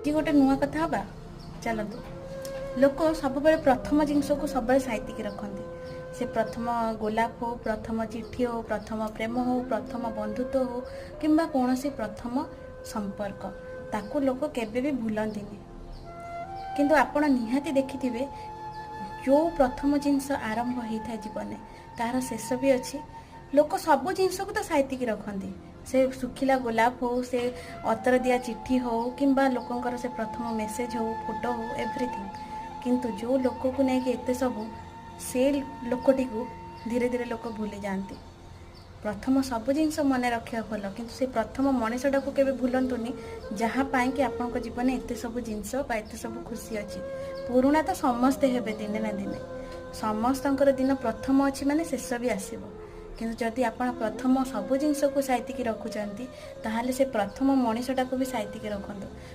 कि गोटे नुआ कथा हवा चलतु लोक सब प्रथम जिनस को सब साइतिक रखते से प्रथम गोलाप हो प्रथम चिठी हो प्रथम प्रेम हो प्रथम बंधुत्व हो किंबा कौन सी प्रथम संपर्क ताकू लोक केबे भी भूलती किंतु आपण निहाती देखिथिबे जो प्रथम जिनस आरंभ होता है जीवन तार शेष भी अच्छी लोक सब जिनस को तो साइतिक रखती से सुखिला गोलाप हो से अतर दिया चिट्ठी हो किंबा लोकंकर से प्रथम मेसेज हो फोटो हो एवरीथिंग किंतु जो लोक को लेकिन एत सब से लोकटी को धीरे धीरे लोक भूली जाती प्रथम सब जिनस मन रखा भल किंतु से प्रथम मनीषटा को केवे भूलतुनि जहाँ पाई कि आपण जीवन एत सब जिनस एत सब खुशी अच्छी पुराणा तो समस्ते हेबे दिने ना दिने समस्तंकर दिन प्रथम अच्छी माने शेष भी आसीबो किंतु जदि आपण प्रथम सब जिनस को साइतिक रखुचंती ताहाले से प्रथम मनीषटा को भी साइतिक रखंतु।